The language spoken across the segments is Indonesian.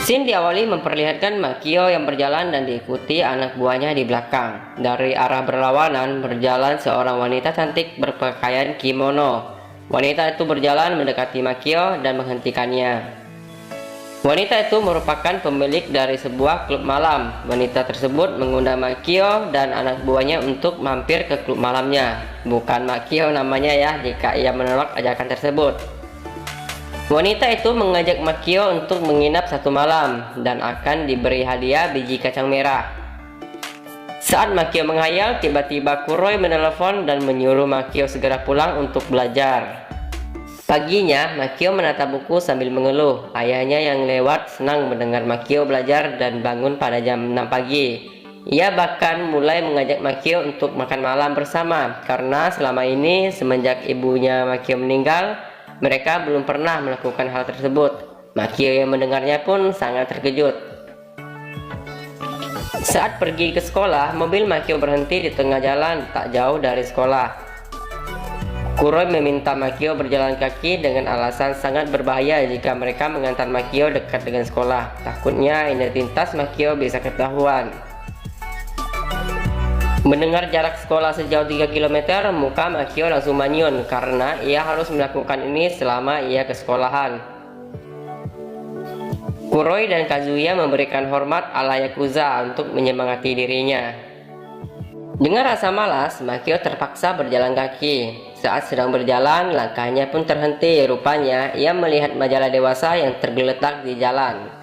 Scene diawali memperlihatkan Makio yang berjalan dan diikuti anak buahnya di belakang. Dari arah berlawanan berjalan seorang wanita cantik berpakaian kimono. Wanita itu berjalan mendekati Makio dan menghentikannya. Wanita itu merupakan pemilik dari sebuah klub malam. Wanita tersebut mengundang Makio dan anak buahnya untuk mampir ke klub malamnya. Bukan Makio namanya ya jika ia menolak ajakan tersebut. Wanita itu mengajak Makio untuk menginap satu malam dan akan diberi hadiah biji kacang merah. Saat Makio menghayal, tiba-tiba Kuroi menelepon dan menyuruh Makio segera pulang untuk belajar. Paginya, Makio menatap buku sambil mengeluh. Ayahnya yang lewat senang mendengar Makio belajar dan bangun pada jam 6 pagi. Ia bahkan mulai mengajak Makio untuk makan malam bersama karena selama ini semenjak ibunya Makio meninggal, mereka belum pernah melakukan hal tersebut. Makio yang mendengarnya pun sangat terkejut. Saat pergi ke sekolah, mobil Makio berhenti di tengah jalan tak jauh dari sekolah. Kuroi meminta Makio berjalan kaki dengan alasan sangat berbahaya jika mereka mengantar Makio dekat dengan sekolah. Takutnya identitas Makio bisa ketahuan. Mendengar jarak sekolah sejauh 3 km, muka Makio langsung manyun karena ia harus melakukan ini selama ia ke sekolahan. Kuroi dan Kazuya memberikan hormat ala Yakuza untuk menyemangati dirinya. Dengan rasa malas, Makio terpaksa berjalan kaki. Saat sedang berjalan, langkahnya pun terhenti. Rupanya, ia melihat majalah dewasa yang tergeletak di jalan.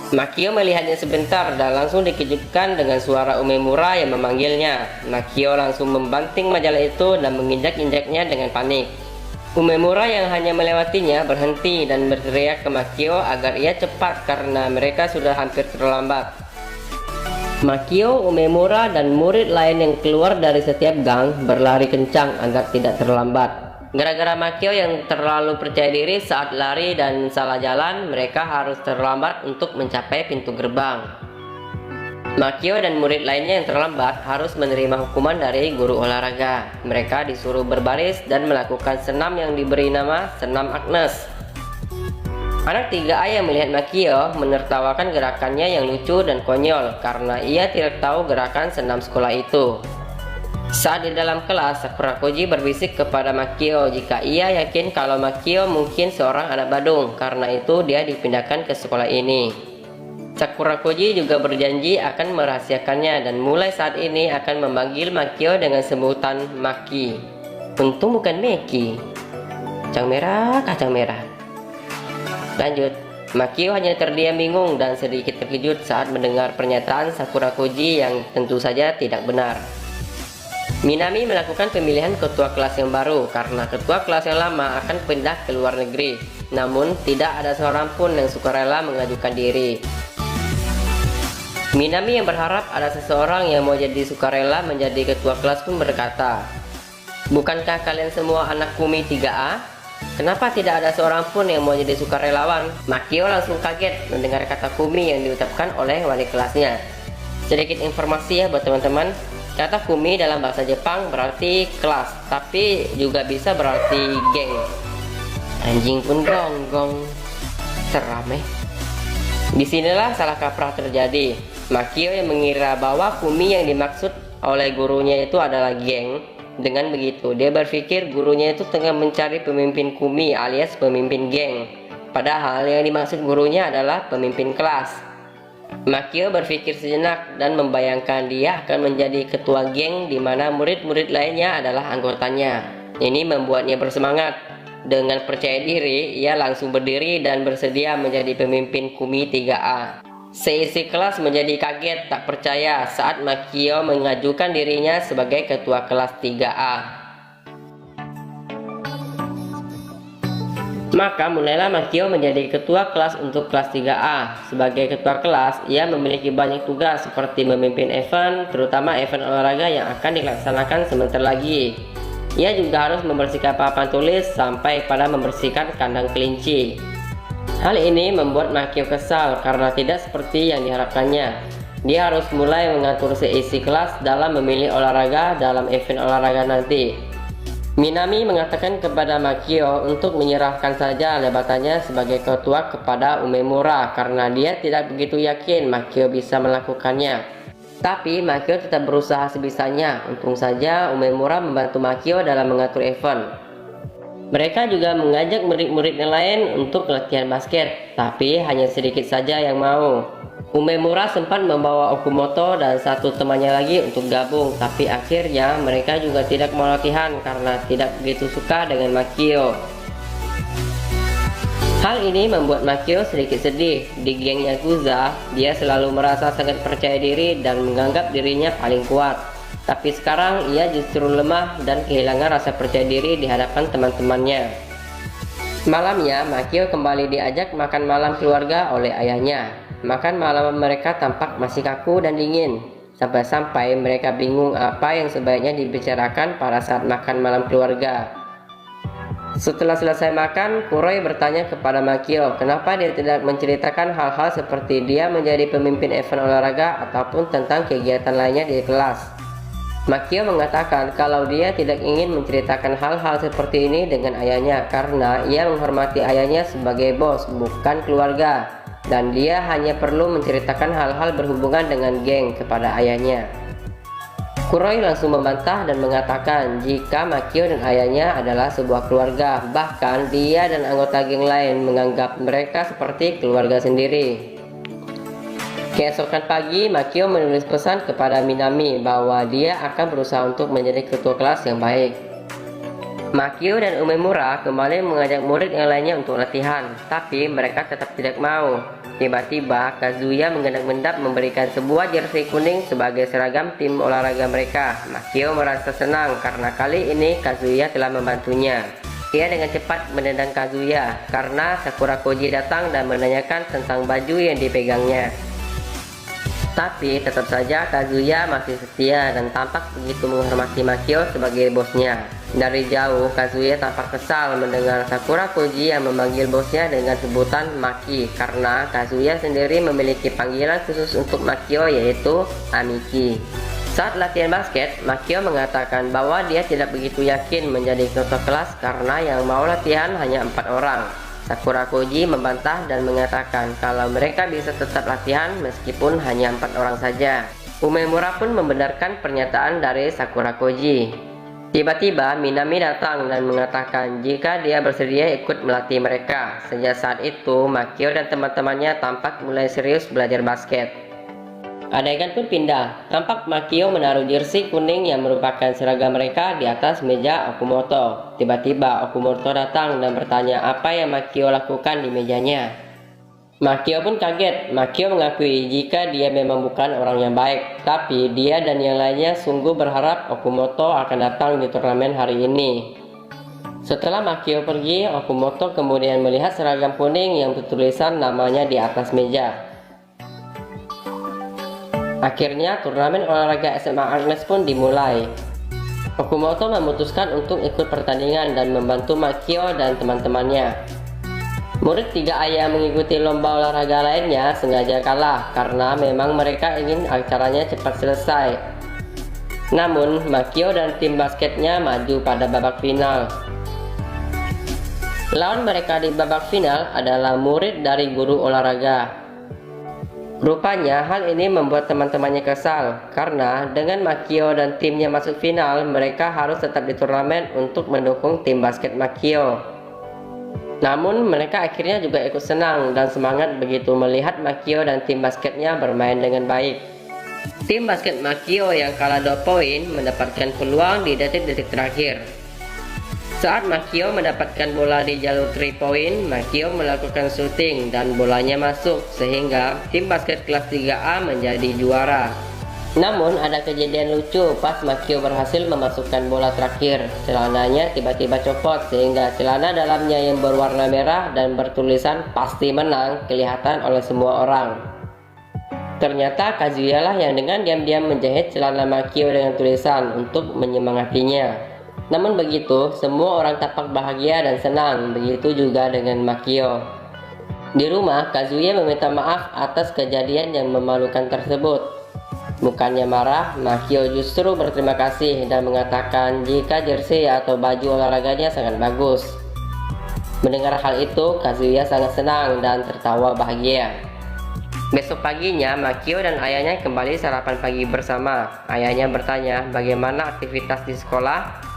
Makio melihatnya sebentar dan langsung dikejutkan dengan suara Umemura yang memanggilnya. Makio langsung membanting majalah itu dan menginjak-injaknya dengan panik. Umemura yang hanya melewatinya berhenti dan berteriak ke Makio agar ia cepat karena mereka sudah hampir terlambat. Makio, Umemura, dan murid lain yang keluar dari setiap gang berlari kencang agar tidak terlambat. Gara-gara Makio yang terlalu percaya diri saat lari dan salah jalan, mereka harus terlambat untuk mencapai pintu gerbang. Makio dan murid lainnya yang terlambat harus menerima hukuman dari guru olahraga. Mereka disuruh berbaris dan melakukan senam yang diberi nama senam Agnes. Anak 3A yang melihat Makio menertawakan gerakannya yang lucu dan konyol karena ia tidak tahu gerakan senam sekolah itu. Saat di dalam kelas, Sakura Koji berbisik kepada Makio jika ia yakin kalau Makio mungkin seorang anak badung, karena itu dia dipindahkan ke sekolah ini. Sakura Koji juga berjanji akan merahasiakannya dan mulai saat ini akan memanggil Makio dengan sebutan Maki. Untung bukan Meki. Kacang merah, kacang merah. Lanjut, Makio hanya terdiam bingung dan sedikit terkejut saat mendengar pernyataan Sakura Koji yang tentu saja tidak benar. Minami melakukan pemilihan ketua kelas yang baru karena ketua kelas yang lama akan pindah ke luar negeri. Namun, tidak ada seorang pun yang sukarela mengajukan diri. Minami yang berharap ada seseorang yang mau jadi sukarela menjadi ketua kelas pun berkata, "Bukankah kalian semua anak Kumi 3A? Kenapa tidak ada seorang pun yang mau jadi sukarelawan?" Makio langsung kaget mendengar kata Kumi yang diucapkan oleh wali kelasnya. Sedikit informasi ya buat teman-teman, kata Kumi dalam bahasa Jepang berarti kelas, tapi juga bisa berarti geng. Anjing pun gonggong, seram ya. Disinilah salah kaprah terjadi. Makio yang mengira bahwa Kumi yang dimaksud oleh gurunya itu adalah geng. Dengan begitu, dia berpikir gurunya itu tengah mencari pemimpin Kumi alias pemimpin geng. Padahal yang dimaksud gurunya adalah pemimpin kelas. Makio berpikir sejenak dan membayangkan dia akan menjadi ketua geng di mana murid-murid lainnya adalah anggotanya. Ini membuatnya bersemangat. Dengan percaya diri, ia langsung berdiri dan bersedia menjadi pemimpin Kumi 3A. Seisi kelas menjadi kaget tak percaya saat Makio mengajukan dirinya sebagai ketua kelas 3A. Maka mulailah Makio menjadi ketua kelas untuk kelas 3A. Sebagai ketua kelas, ia memiliki banyak tugas seperti memimpin event, terutama event olahraga yang akan dilaksanakan sebentar lagi. Ia juga harus membersihkan papan tulis sampai pada membersihkan kandang kelinci. Hal ini membuat Makio kesal karena tidak seperti yang diharapkannya. Dia harus mulai mengatur seisi kelas dalam memilih olahraga dalam event olahraga nanti. Minami mengatakan kepada Makio untuk menyerahkan saja jabatannya sebagai ketua kepada Umemura karena dia tidak begitu yakin Makio bisa melakukannya. Tapi Makio tetap berusaha sebisanya. Untung saja Umemura membantu Makio dalam mengatur event. Mereka juga mengajak murid-murid yang lain untuk latihan basket, tapi hanya sedikit saja yang mau. Umemura sempat membawa Okumoto dan satu temannya lagi untuk gabung, tapi akhirnya mereka juga tidak mau latihan karena tidak begitu suka dengan Makio. Hal ini membuat Makio sedikit sedih. Di geng Yakuza, dia selalu merasa sangat percaya diri dan menganggap dirinya paling kuat. Tapi sekarang ia justru lemah dan kehilangan rasa percaya diri di hadapan teman-temannya. Malamnya, Makio kembali diajak makan malam keluarga oleh ayahnya. Makan malam mereka tampak masih kaku dan dingin, sampai-sampai mereka bingung apa yang sebaiknya dibicarakan pada saat makan malam keluarga. Setelah selesai makan, Kuroi bertanya kepada Makio kenapa dia tidak menceritakan hal-hal seperti dia menjadi pemimpin event olahraga ataupun tentang kegiatan lainnya di kelas. Makio mengatakan kalau dia tidak ingin menceritakan hal-hal seperti ini dengan ayahnya karena ia menghormati ayahnya sebagai bos, bukan keluarga. Dan dia hanya perlu menceritakan hal-hal berhubungan dengan geng kepada ayahnya. Kuroi langsung membantah dan mengatakan jika Makio dan ayahnya adalah sebuah keluarga, bahkan dia dan anggota geng lain menganggap mereka seperti keluarga sendiri. Keesokan pagi, Makio menulis pesan kepada Minami bahwa dia akan berusaha untuk menjadi ketua kelas yang baik. Makio dan Umemura kembali mengajak murid yang lainnya untuk latihan, tapi mereka tetap tidak mau. Tiba-tiba, Kazuya menggendak-gendak memberikan sebuah jersey kuning sebagai seragam tim olahraga mereka. Makio merasa senang karena kali ini Kazuya telah membantunya. Ia dengan cepat menendang Kazuya karena Sakura Koji datang dan menanyakan tentang baju yang dipegangnya. Tapi tetap saja Kazuya masih setia dan tampak begitu menghormati Makio sebagai bosnya. Dari jauh, Kazuya tampak kesal mendengar Sakura Koji yang memanggil bosnya dengan sebutan Maki karena Kazuya sendiri memiliki panggilan khusus untuk Makio yaitu Amiki. Saat latihan basket, Makio mengatakan bahwa dia tidak begitu yakin menjadi ketua kelas karena yang mau latihan hanya 4 orang. Sakura Koji membantah dan mengatakan kalau mereka bisa tetap latihan meskipun hanya 4 orang saja. Umemura pun membenarkan pernyataan dari Sakura Koji. Tiba-tiba Minami datang dan mengatakan jika dia bersedia ikut melatih mereka. Sejak saat itu, Makio dan teman-temannya tampak mulai serius belajar basket. Adegan pun pindah. Tampak Makio menaruh jersey kuning yang merupakan seragam mereka di atas meja Okumoto. Tiba-tiba Okumoto datang dan bertanya apa yang Makio lakukan di mejanya. Makio pun kaget. Makio mengakui jika dia memang bukan orang yang baik, tapi dia dan yang lainnya sungguh berharap Okumoto akan datang di turnamen hari ini. Setelah Makio pergi, Okumoto kemudian melihat seragam kuning yang bertulisan namanya di atas meja. Akhirnya turnamen olahraga SMA Agnes pun dimulai. Okumoto memutuskan untuk ikut pertandingan dan membantu Makio dan teman-temannya. Murid 3A yang mengikuti lomba olahraga lainnya sengaja kalah karena memang mereka ingin acaranya cepat selesai. Namun Makio dan tim basketnya maju pada babak final. Lawan mereka di babak final adalah murid dari guru olahraga. Rupanya hal ini membuat teman-temannya kesal karena dengan Makio dan timnya masuk final, mereka harus tetap di turnamen untuk mendukung tim basket Makio. Namun mereka akhirnya juga ikut senang dan semangat begitu melihat Makio dan tim basketnya bermain dengan baik. Tim basket Makio yang kalah 2 poin mendapatkan peluang di detik-detik terakhir. Saat Makio mendapatkan bola di jalur 3 point, Makio melakukan shooting dan bolanya masuk sehingga tim basket kelas 3A menjadi juara. Namun ada kejadian lucu pas Makio berhasil memasukkan bola terakhir. Celananya tiba-tiba copot sehingga celana dalamnya yang berwarna merah dan bertulisan pasti menang kelihatan oleh semua orang. Ternyata Kazuya lah yang dengan diam-diam menjahit celana Makio dengan tulisan untuk menyemangatinya. Namun begitu, semua orang tampak bahagia dan senang, begitu juga dengan Makio. Di rumah, Kazuya meminta maaf atas kejadian yang memalukan tersebut. Bukannya marah, Makio justru berterima kasih dan mengatakan jika jersey atau baju olahraganya sangat bagus. Mendengar hal itu, Kazuya sangat senang dan tertawa bahagia. Besok paginya, Makio dan ayahnya kembali sarapan pagi bersama. Ayahnya bertanya bagaimana aktivitas di sekolah.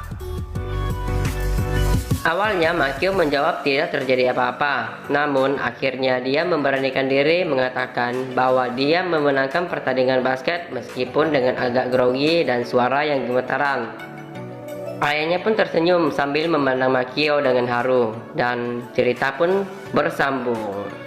Awalnya Makio menjawab tidak terjadi apa-apa, namun akhirnya dia memberanikan diri mengatakan bahwa dia memenangkan pertandingan basket meskipun dengan agak grogi dan suara yang gemetaran. Ayahnya pun tersenyum sambil memandang Makio dengan haru, dan cerita pun bersambung.